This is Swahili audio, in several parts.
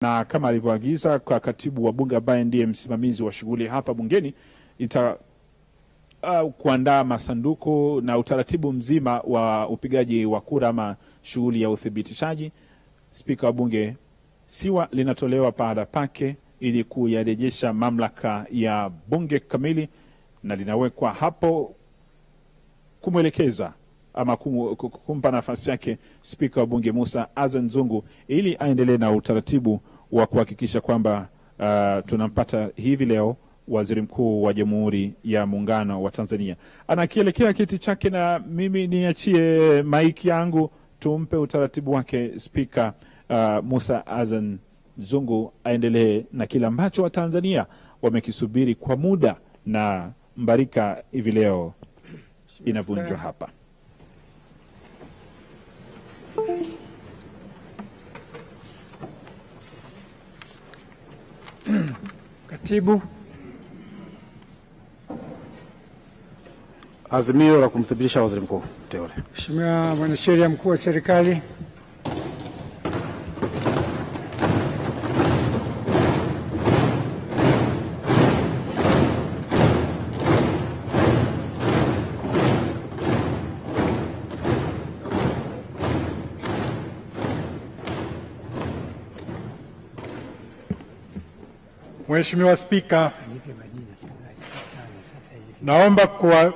na kama alivyoagiza kwa katibu wa bunge ambaye ndiye msimamizi wa shughuli hapa bungeni, kuandaa masanduku na utaratibu mzima wa upigaji wa kura ama shughuli ya uthibitishaji. Spika wa bunge siwa linatolewa pahala pake ili kuyarejesha mamlaka ya bunge kamili, na linawekwa hapo kumwelekeza ama kumpa nafasi yake spika wa bunge Musa Azan Zungu ili aendelee na utaratibu wa kuhakikisha kwamba tunampata hivi leo waziri mkuu wa Jamhuri ya Muungano wa Tanzania. Anakielekea kiti chake na mimi niachie maiki yangu tumpe utaratibu wake spika Musa Azan Zungu aendelee na kila ambacho wa Tanzania wamekisubiri kwa muda, na mbarika hivi leo inavunjwa hapa. Katibu. Azimio la kumthibitisha waziri mkuu teule. Mheshimiwa Mwanasheria Mkuu wa Serikali. Mheshimiwa Spika, naomba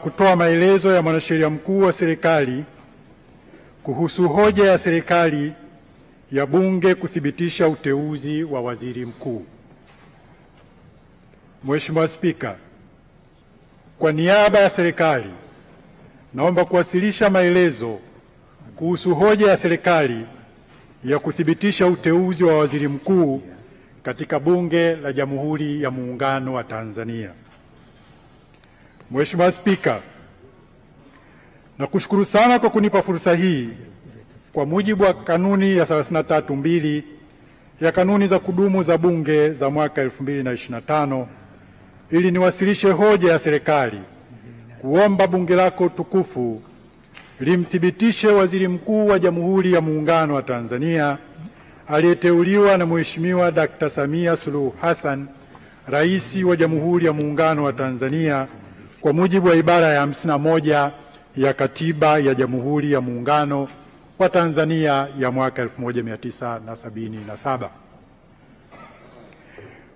kutoa maelezo ya Mwanasheria Mkuu wa Serikali kuhusu hoja ya serikali ya bunge kuthibitisha uteuzi wa waziri mkuu. Mheshimiwa Spika, kwa niaba ya serikali naomba kuwasilisha maelezo kuhusu hoja ya serikali ya kuthibitisha uteuzi wa waziri mkuu katika Bunge la Jamhuri ya Muungano wa Tanzania. Mheshimiwa Spika, nakushukuru sana kwa kunipa fursa hii kwa mujibu wa kanuni ya 33(2) ya kanuni za kudumu za Bunge za mwaka 2025 ili niwasilishe hoja ya serikali kuomba Bunge lako tukufu limthibitishe waziri mkuu wa Jamhuri ya Muungano wa Tanzania aliyeteuliwa na Mheshimiwa Dr. Samia Suluhu Hassan, Rais wa Jamhuri ya Muungano wa Tanzania, kwa mujibu wa ibara ya 51 ya Katiba ya Jamhuri ya Muungano wa Tanzania ya mwaka 1977.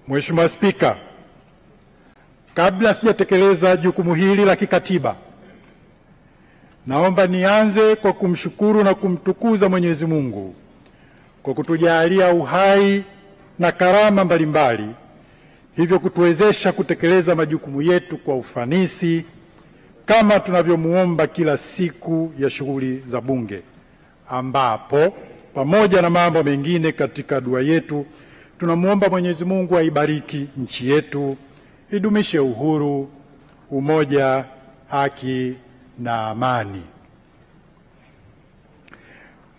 Mheshimiwa Spika, kabla sijatekeleza jukumu hili la kikatiba, naomba nianze kwa kumshukuru na kumtukuza Mwenyezi Mungu kwa kutujalia uhai na karama mbalimbali, hivyo kutuwezesha kutekeleza majukumu yetu kwa ufanisi kama tunavyomuomba kila siku ya shughuli za Bunge, ambapo pamoja na mambo mengine katika dua yetu tunamuomba Mwenyezi Mungu aibariki nchi yetu, idumishe uhuru, umoja, haki na amani.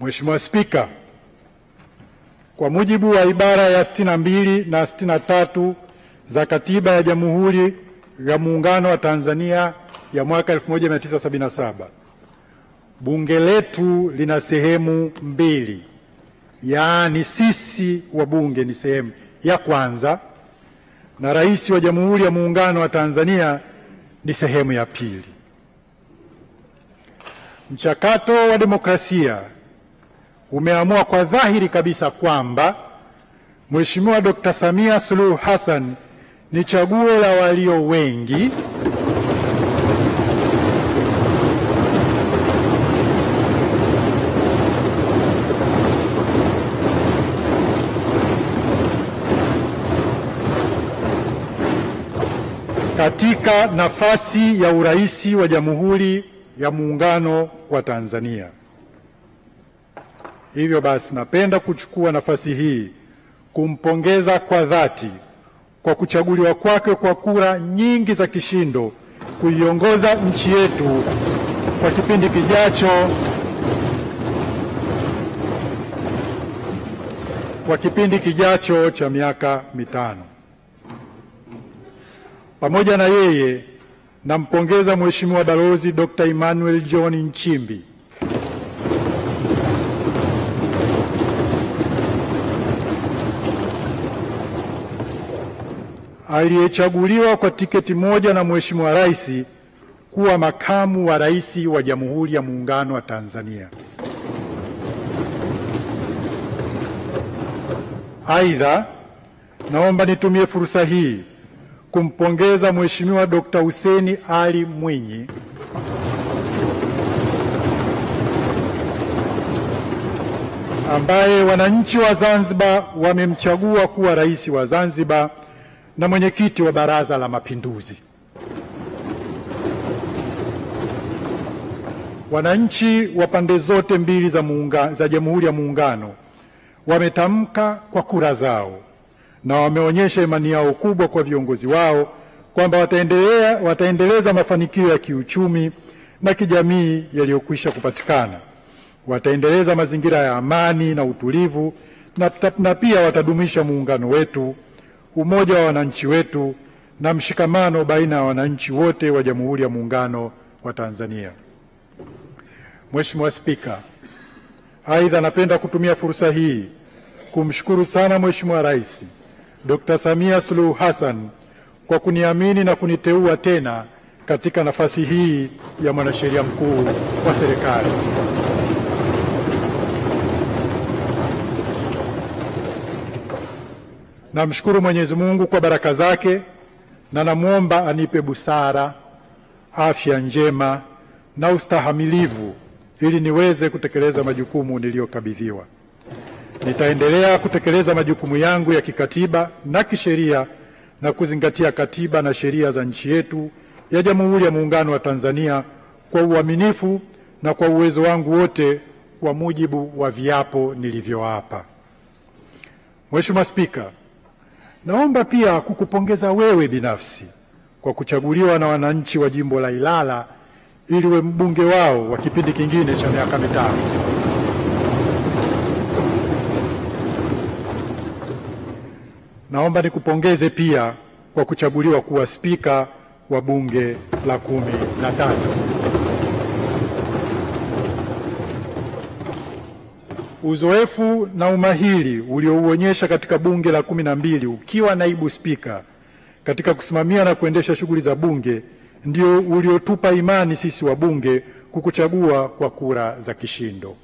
Mheshimiwa Spika, kwa mujibu wa ibara ya 62 na 63 za Katiba ya Jamhuri ya Muungano wa Tanzania ya mwaka 1977, bunge letu lina sehemu mbili, yaani sisi wabunge ni sehemu ya kwanza na Rais wa Jamhuri ya Muungano wa Tanzania ni sehemu ya pili. Mchakato wa demokrasia umeamua kwa dhahiri kabisa kwamba Mheshimiwa Dr. Samia Suluhu Hassan ni chaguo la walio wengi katika nafasi ya urais wa Jamhuri ya Muungano wa Tanzania. Hivyo basi, napenda kuchukua nafasi hii kumpongeza kwa dhati kwa kuchaguliwa kwake kwa kura nyingi za kishindo kuiongoza nchi yetu kwa kipindi kijacho cha miaka mitano. Pamoja na yeye, nampongeza Mheshimiwa Balozi Dr. Emmanuel John Nchimbi aliyechaguliwa kwa tiketi moja na Mheshimiwa Rais kuwa makamu wa rais wa Jamhuri ya Muungano wa Tanzania. Aidha, naomba nitumie fursa hii kumpongeza Mheshimiwa Dr. Hussein Ali Mwinyi ambaye wananchi wa Zanzibar wamemchagua kuwa rais wa Zanzibar na mwenyekiti wa Baraza la Mapinduzi. Wananchi wa pande zote mbili za Jamhuri ya Muungano wametamka kwa kura zao na wameonyesha imani yao kubwa kwa viongozi wao kwamba wataendeleza mafanikio ya kiuchumi na kijamii yaliyokwisha kupatikana. Wataendeleza mazingira ya amani na utulivu na pia watadumisha muungano wetu, umoja wa wananchi wetu na mshikamano baina ya wananchi wote wa Jamhuri ya Muungano wa Tanzania. Mheshimiwa Spika, aidha napenda kutumia fursa hii kumshukuru sana Mheshimiwa Rais Dr. Samia Suluhu Hassan kwa kuniamini na kuniteua tena katika nafasi hii ya mwanasheria mkuu wa serikali. Namshukuru Mwenyezi Mungu kwa baraka zake na namwomba anipe busara, afya njema na ustahamilivu ili niweze kutekeleza majukumu niliyokabidhiwa. Nitaendelea kutekeleza majukumu yangu ya kikatiba na kisheria na kuzingatia katiba na sheria za nchi yetu ya Jamhuri ya Muungano wa Tanzania kwa uaminifu na kwa uwezo wangu wote kwa mujibu wa viapo nilivyoapa. Mheshimiwa Spika, naomba pia kukupongeza wewe binafsi kwa kuchaguliwa na wananchi wa jimbo la Ilala ili uwe mbunge wao wa kipindi kingine cha miaka 5. Naomba nikupongeze pia kwa kuchaguliwa kuwa spika wa bunge la 13. Uzoefu na umahiri uliouonyesha katika bunge la 12 ukiwa naibu spika katika kusimamia na kuendesha shughuli za bunge ndio uliotupa imani sisi wabunge kukuchagua kwa kura za kishindo.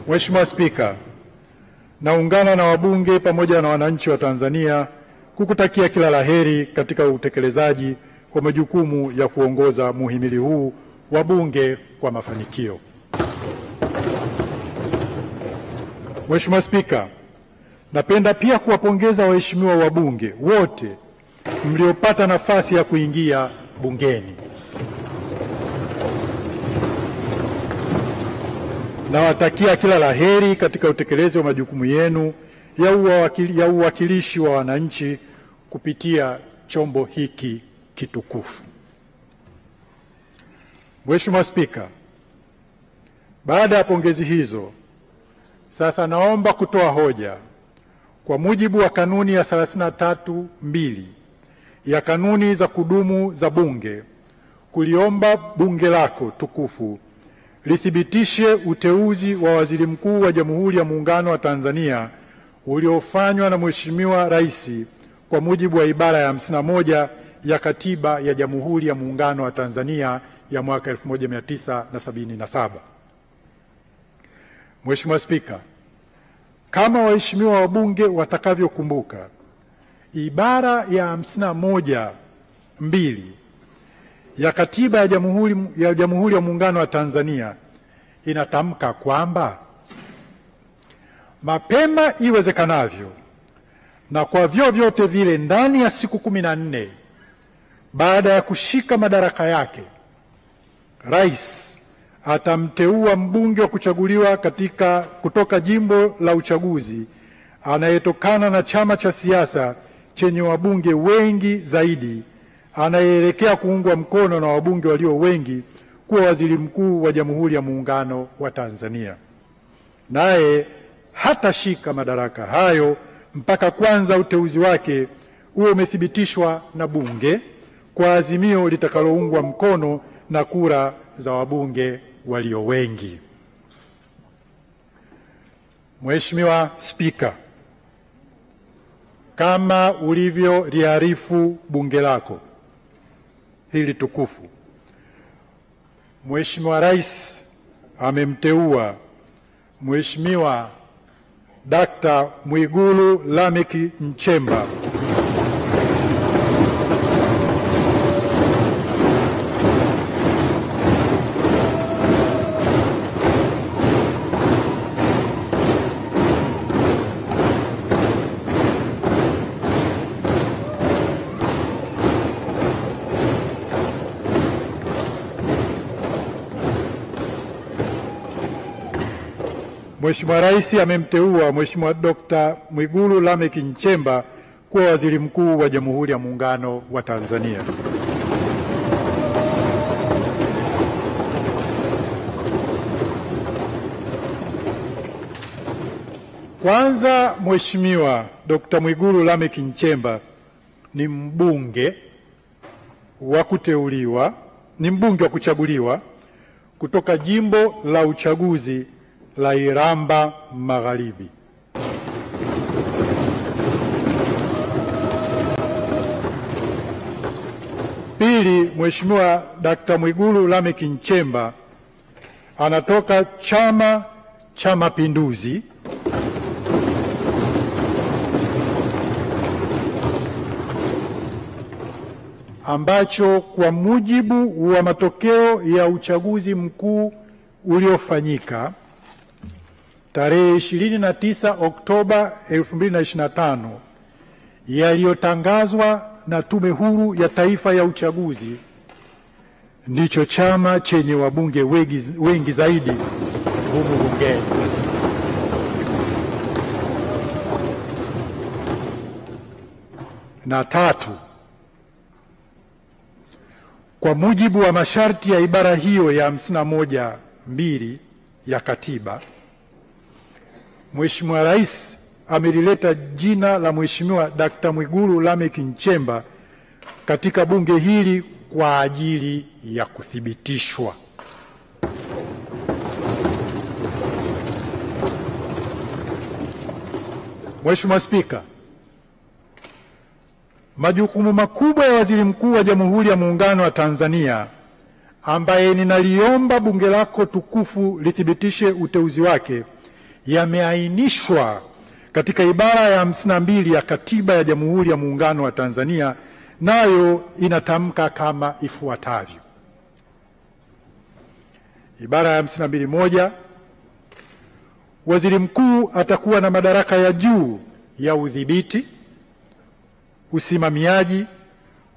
Mheshimiwa Spika, naungana na wabunge pamoja na wananchi wa Tanzania kukutakia kila laheri katika utekelezaji wa majukumu ya kuongoza muhimili huu wa bunge kwa mafanikio. Mheshimiwa Spika, napenda pia kuwapongeza waheshimiwa wabunge wote mliopata nafasi ya kuingia bungeni. Nawatakia kila laheri katika utekelezi wa majukumu yenu ya uwakilishi wa wananchi kupitia chombo hiki kitukufu. Mheshimiwa Spika, baada ya pongezi hizo, sasa naomba kutoa hoja kwa mujibu wa kanuni ya 33(2) ya kanuni za kudumu za Bunge, kuliomba bunge lako tukufu lithibitishe uteuzi wa Waziri Mkuu wa Jamhuri ya Muungano wa Tanzania uliofanywa na Mheshimiwa Rais kwa mujibu wa ibara ya 51 ya Katiba ya Jamhuri ya Muungano wa Tanzania ya mwaka 1977. Mheshimiwa Spika, kama waheshimiwa wabunge watakavyokumbuka, ibara ya 51(2) ya Katiba ya Jamhuri ya Muungano wa Tanzania inatamka kwamba mapema iwezekanavyo na kwa vyovyote vile ndani ya siku 14 baada ya kushika madaraka yake, Rais atamteua mbunge wa kuchaguliwa kutoka jimbo la uchaguzi anayetokana na chama cha siasa chenye wabunge wengi zaidi, anayeelekea kuungwa mkono na wabunge walio wengi, kuwa waziri mkuu wa Jamhuri ya Muungano wa Tanzania. Naye hatashika madaraka hayo mpaka kwanza uteuzi wake uwe umethibitishwa na bunge kwa azimio litakaloungwa mkono na kura za wabunge walio wengi. Mheshimiwa Spika, kama ulivyoliarifu bunge lako hili tukufu, Mheshimiwa Rais amemteua Mheshimiwa Dr. Mwigulu Lameck Nchemba Mheshimiwa Rais amemteua Mheshimiwa Dr. Mwigulu Lameck Nchemba kuwa Waziri Mkuu wa Jamhuri ya Muungano wa Tanzania. Kwanza, Mheshimiwa Dr. Mwigulu Lameck Nchemba ni mbunge wa kuchaguliwa kutoka jimbo la uchaguzi la Iramba Magharibi. Pili, Mheshimiwa Dr. Mwigulu Lameck Nchemba anatoka Chama cha Mapinduzi ambacho kwa mujibu wa matokeo ya uchaguzi mkuu uliofanyika tarehe 29 Oktoba 2025 yaliyotangazwa na Tume Huru ya Taifa ya Uchaguzi, ndicho chama chenye wabunge wengi zaidi humu bungeni. Na tatu, kwa mujibu wa masharti ya ibara hiyo ya 51(2) ya Katiba, Mheshimiwa Rais amelileta jina la Mheshimiwa Dr. Mwigulu Lameck Nchemba katika bunge hili kwa ajili ya kuthibitishwa. Mheshimiwa Spika, majukumu makubwa ya Waziri Mkuu wa Jamhuri ya Muungano wa Tanzania ambaye ninaliomba bunge lako tukufu lithibitishe uteuzi wake yameainishwa katika ibara ya 52 ya Katiba ya Jamhuri ya Muungano wa Tanzania, nayo inatamka kama ifuatavyo. Ibara ya 52(1): Waziri Mkuu atakuwa na madaraka ya juu ya udhibiti, usimamiaji,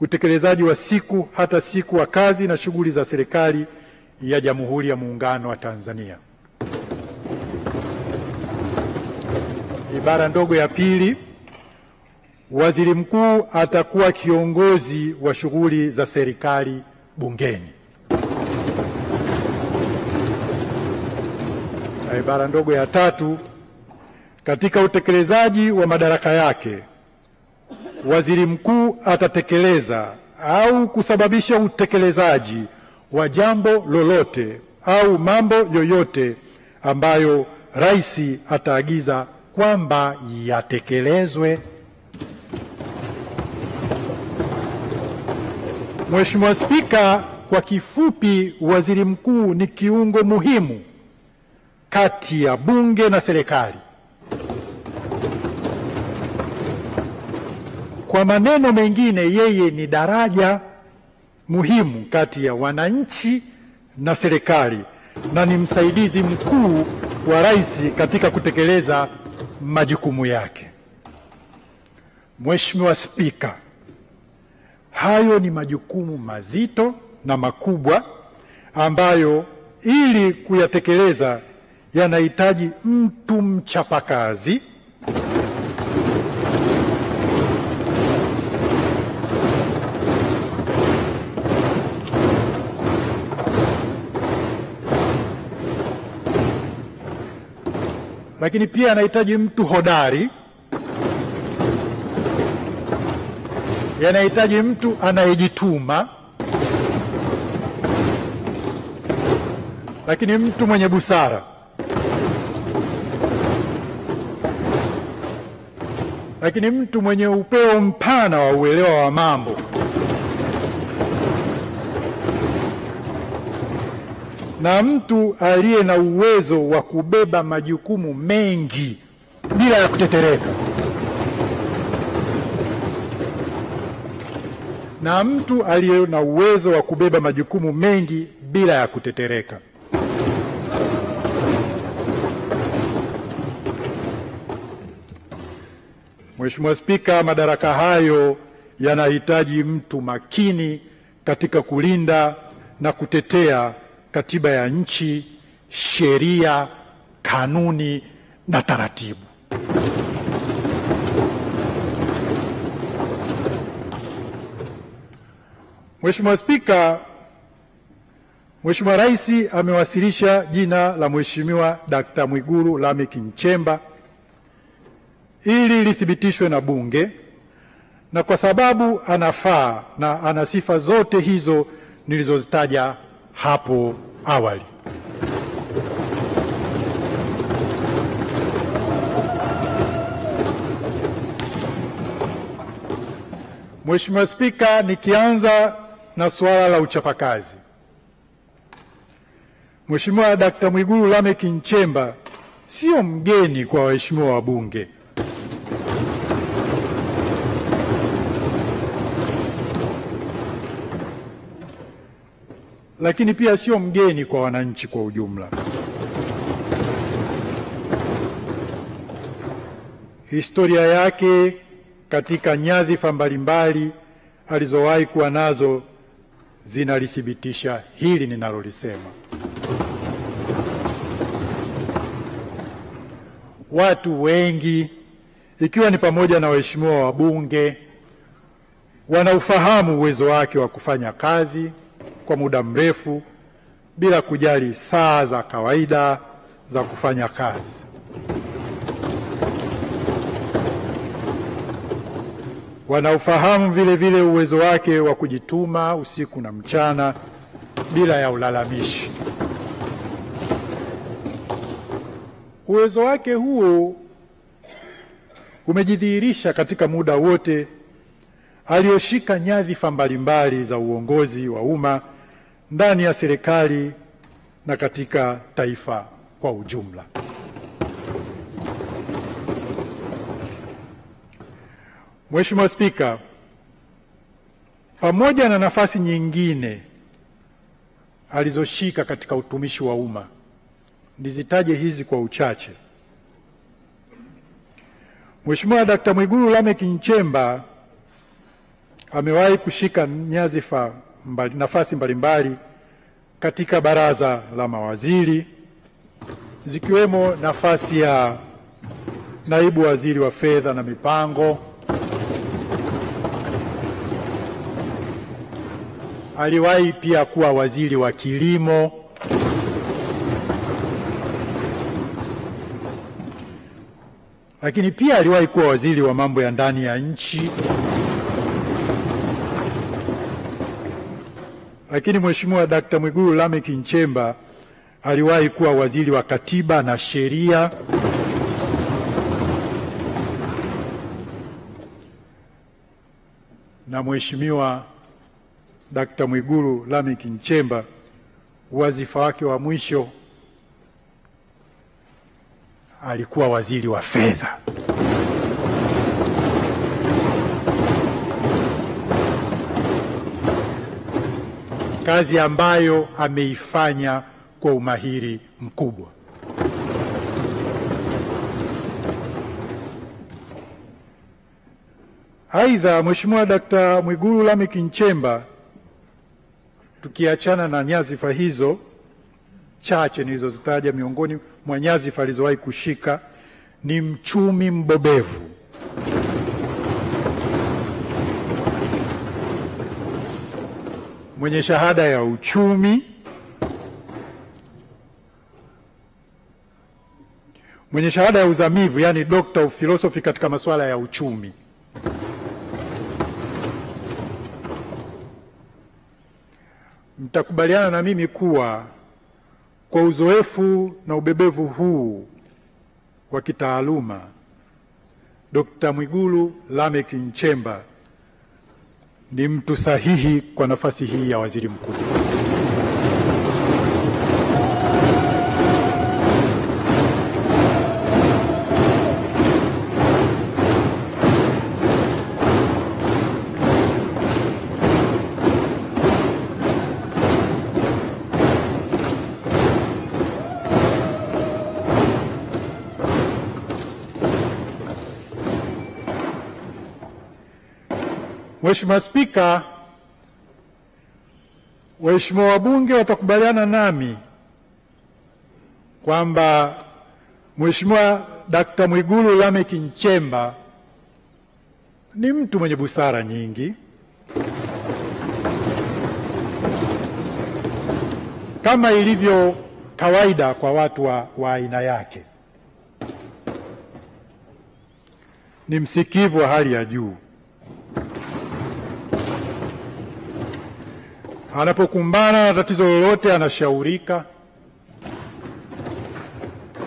utekelezaji wa siku hata siku wa kazi na shughuli za serikali ya Jamhuri ya Muungano wa Tanzania. Ibara ndogo ya pili: Waziri Mkuu atakuwa kiongozi wa shughuli za serikali bungeni. Na ibara ndogo ya tatu: katika utekelezaji wa madaraka yake, Waziri Mkuu atatekeleza au kusababisha utekelezaji wa jambo lolote au mambo yoyote ambayo Rais ataagiza kwamba yatekelezwe. Mheshimiwa Spika, kwa kifupi, Waziri Mkuu ni kiungo muhimu kati ya bunge na serikali. Kwa maneno mengine, yeye ni daraja muhimu kati ya wananchi na serikali na ni msaidizi mkuu wa Rais katika kutekeleza majukumu yake. Mheshimiwa Spika, hayo ni majukumu mazito na makubwa ambayo ili kuyatekeleza yanahitaji mtu mchapakazi, lakini pia anahitaji mtu hodari, yanahitaji mtu anayejituma, lakini mtu mwenye busara, lakini mtu mwenye upeo mpana wa uelewa wa mambo, na mtu aliye na uwezo wa kubeba majukumu mengi bila ya kutetereka, na mtu aliye na uwezo wa kubeba majukumu mengi bila ya kutetereka. Mheshimiwa Spika, madaraka hayo yanahitaji mtu makini katika kulinda na kutetea katiba ya nchi, sheria, kanuni na taratibu. Mheshimiwa Spika, Mheshimiwa Rais amewasilisha jina la Mheshimiwa Dkt. Mwigulu Lameck Nchemba ili lithibitishwe na Bunge, na kwa sababu anafaa na ana sifa zote hizo nilizozitaja hapo awali, Mheshimiwa Spika, nikianza na suala la uchapakazi. Mheshimiwa Dkt. Mwigulu Lameck Nchemba sio mgeni kwa waheshimiwa wabunge. Lakini pia sio mgeni kwa wananchi kwa ujumla. Historia yake katika nyadhifa mbalimbali alizowahi kuwa nazo zinalithibitisha hili ninalolisema. Watu wengi, ikiwa ni pamoja na waheshimiwa wabunge, wanaufahamu uwezo wake wa kufanya kazi kwa muda mrefu bila kujali saa za kawaida za kufanya kazi. Wanaufahamu vile vile uwezo wake wa kujituma usiku na mchana bila ya ulalamishi. Uwezo wake huo umejidhihirisha katika muda wote alioshika nyadhifa mbalimbali za uongozi wa umma ndani ya serikali na katika taifa kwa ujumla. Mheshimiwa Spika, pamoja na nafasi nyingine alizoshika katika utumishi wa umma, nizitaje hizi kwa uchache. Mheshimiwa Dkt. Mwigulu Lameck Nchemba amewahi kushika nafasi mbalimbali katika baraza la mawaziri, zikiwemo nafasi ya naibu waziri wa fedha na mipango. Aliwahi pia kuwa waziri wa kilimo. Lakini pia aliwahi kuwa waziri wa mambo ya ndani ya nchi. Lakini Mheshimiwa Dkt. Mwigulu Lameck Nchemba aliwahi kuwa waziri wa katiba na sheria. Na Mheshimiwa Dkt. Mwigulu Lameck Nchemba, wadhifa wake wa mwisho alikuwa waziri wa fedha. Kazi ambayo ameifanya kwa umahiri mkubwa. Aidha, Mheshimiwa Dkt. Mwigulu Lameck Nchemba, tukiachana na nyadhifa hizo chache nilizozitaja, miongoni mwa nyadhifa alizowahi kushika ni mchumi mbobevu. Mwenye shahada ya uchumi, mwenye shahada ya uzamivu, yani Doctor of Philosophy katika masuala ya uchumi. Mtakubaliana na mimi kuwa kwa uzoefu na ubebevu huu wa kitaaluma Dr. Mwigulu Lameck Nchemba ni mtu sahihi kwa nafasi hii ya waziri mkuu. Mheshimiwa Spika, waheshimiwa wabunge watakubaliana nami kwamba Mheshimiwa Dr. Mwigulu Lameck Nchemba ni mtu mwenye busara nyingi, kama ilivyo kawaida kwa watu wa aina yake. Ni msikivu wa hali ya juu. Anapokumbana na tatizo lolote anashaurika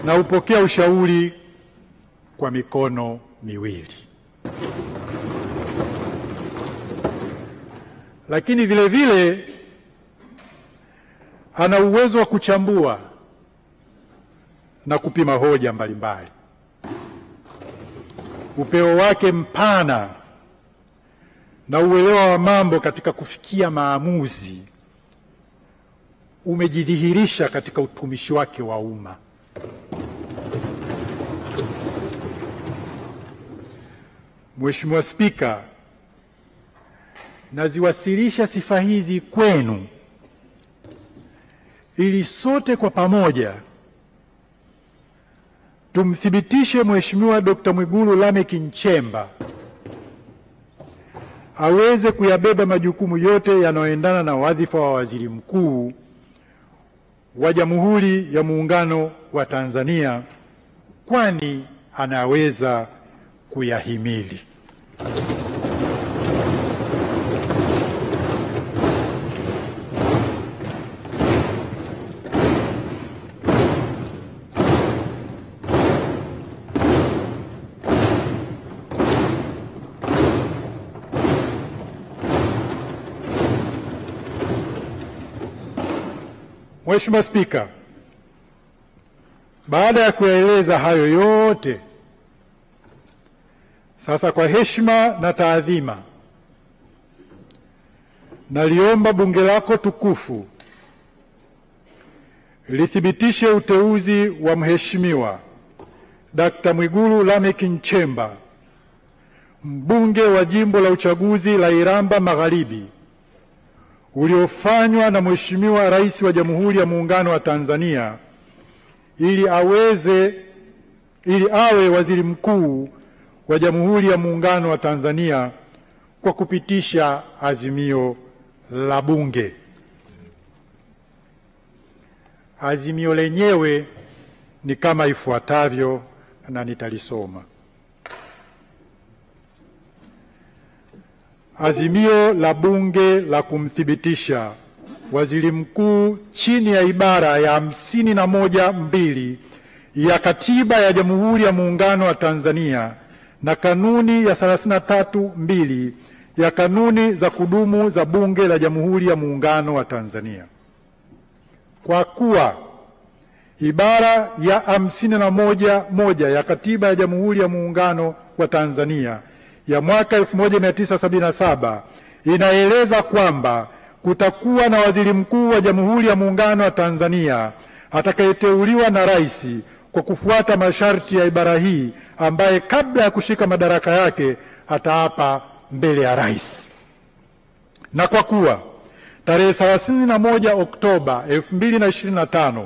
na hupokea ushauri kwa mikono miwili. Lakini vile vile ana uwezo wa kuchambua na kupima hoja mbalimbali. Upeo wake mpana na uelewa wa mambo katika kufikia maamuzi umejidhihirisha katika utumishi wake wa umma. Mheshimiwa Spika, naziwasilisha sifa hizi kwenu ili sote kwa pamoja tumthibitishe Mheshimiwa Dr. Mwigulu Lameck Nchemba aweze kuyabeba majukumu yote yanayoendana na wadhifa wa waziri mkuu wa Jamhuri ya Muungano wa Tanzania, kwani anaweza kuyahimili. Mheshimiwa Spika, baada ya kuyaeleza hayo yote, sasa kwa heshima na taadhima naliomba bunge lako tukufu lithibitishe uteuzi wa Mheshimiwa Dr. Mwigulu Lameck Nchemba, mbunge wa jimbo la uchaguzi la Iramba Magharibi, uliofanywa na Mheshimiwa Rais wa Jamhuri ya Muungano wa Tanzania ili awe waziri mkuu wa Jamhuri ya Muungano wa Tanzania kwa kupitisha azimio la Bunge. Azimio lenyewe ni kama ifuatavyo na nitalisoma. Azimio la Bunge la kumthibitisha waziri mkuu chini ya ibara ya 51(2) ya Katiba ya Jamhuri ya Muungano wa Tanzania na kanuni ya 33(2) ya kanuni za kudumu za Bunge la Jamhuri ya Muungano wa Tanzania. Kwa kuwa ibara ya 51(1) ya Katiba ya Jamhuri ya Muungano wa Tanzania ya mwaka 1977 inaeleza kwamba kutakuwa na waziri mkuu wa Jamhuri ya Muungano wa Tanzania atakayeteuliwa na rais kwa kufuata masharti ya ibara hii, ambaye kabla ya kushika madaraka yake ataapa mbele ya rais. Na kwa kuwa tarehe 31 Oktoba 2025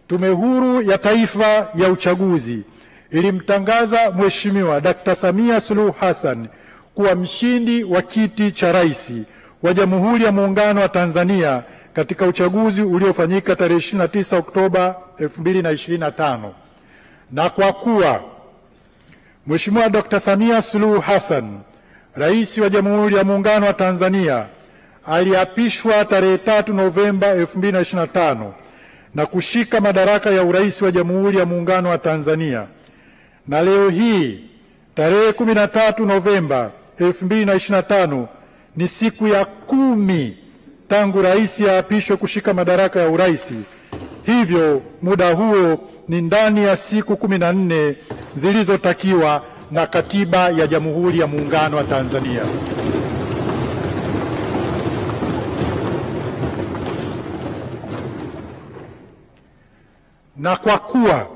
Tume Huru ya Taifa ya Uchaguzi ilimtangaza Mheshimiwa Dr. Samia Suluhu Hassan kuwa mshindi wa kiti cha rais wa Jamhuri ya Muungano wa Tanzania katika uchaguzi uliofanyika tarehe 29 Oktoba 2025. Na kwa kuwa Mheshimiwa Dr. Samia Suluhu Hassan, Rais wa Jamhuri ya Muungano wa Tanzania, aliapishwa tarehe 3 Novemba 2025 na kushika madaraka ya urais wa Jamhuri ya Muungano wa Tanzania, na leo hii tarehe 13 Novemba 2025 ni siku ya 10 tangu rais aapishwe kushika madaraka ya urais. Hivyo muda huo ni ndani ya siku 14 zilizotakiwa na Katiba ya Jamhuri ya Muungano wa Tanzania. Na kwa kuwa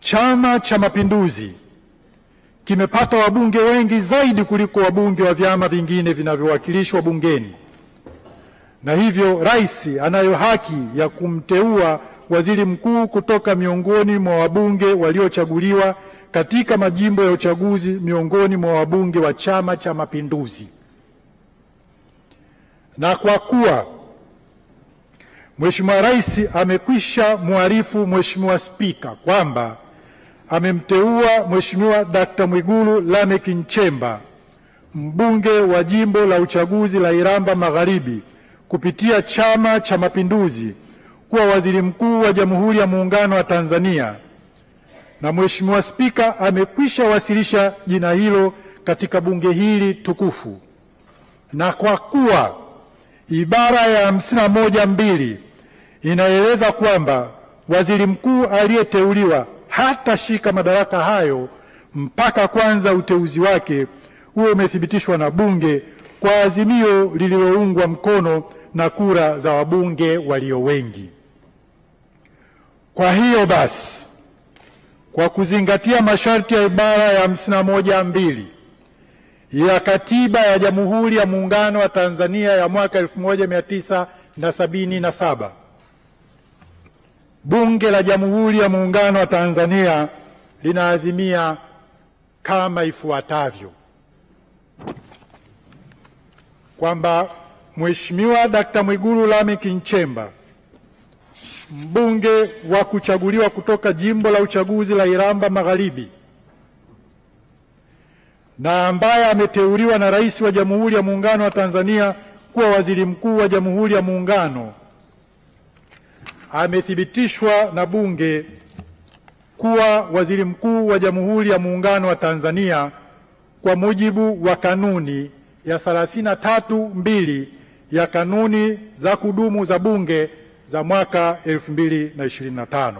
Chama cha Mapinduzi kimepata wabunge wengi zaidi kuliko wabunge wa vyama vingine vinavyowakilishwa bungeni, na hivyo rais anayo haki ya kumteua waziri mkuu kutoka miongoni mwa wabunge waliochaguliwa katika majimbo ya uchaguzi miongoni mwa wabunge wa Chama cha Mapinduzi. Na kwa kuwa Mheshimiwa Rais amekwisha muarifu Mheshimiwa Spika kwamba amemteua Mheshimiwa Dr. Mwigulu Lameck Nchemba, mbunge wa jimbo la uchaguzi la Iramba Magharibi kupitia Chama cha Mapinduzi kuwa waziri mkuu wa Jamhuri ya Muungano wa Tanzania, na Mheshimiwa Spika amekwisha wasilisha jina hilo katika bunge hili tukufu, na kwa kuwa ibara ya 51(2) inaeleza kwamba waziri mkuu aliyeteuliwa hatashika madaraka hayo mpaka kwanza uteuzi wake huo umethibitishwa na bunge kwa azimio lililoungwa mkono na kura za wabunge walio wengi. Kwa hiyo basi, kwa kuzingatia masharti ya ibara ya 51(2) ya Katiba ya Jamhuri ya Muungano wa Tanzania ya mwaka 1977, Bunge la Jamhuri ya Muungano wa Tanzania linaazimia kama ifuatavyo: kwamba Mheshimiwa Dr. Mwigulu Lameck Nchemba, mbunge wa kuchaguliwa kutoka jimbo la uchaguzi la Iramba Magharibi na ambaye ameteuliwa na Rais wa Jamhuri ya Muungano wa Tanzania kuwa waziri mkuu wa Jamhuri ya Muungano, amethibitishwa na bunge kuwa waziri mkuu wa Jamhuri ya Muungano wa Tanzania kwa mujibu wa kanuni ya 33(2) ya kanuni za kudumu za bunge za mwaka 2025.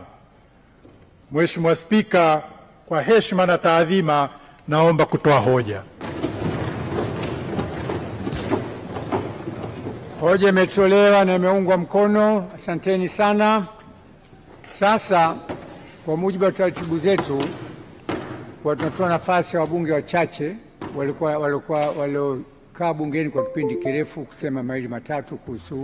Mheshimiwa Spika, kwa heshima na taadhima, naomba kutoa hoja. Hoja imetolewa na imeungwa mkono. Asanteni sana. Sasa kwa mujibu wa taratibu zetu, kwa tunatoa nafasi ya wabunge wachache waliokaa bungeni kwa kipindi kirefu kusema mawili matatu kuhusu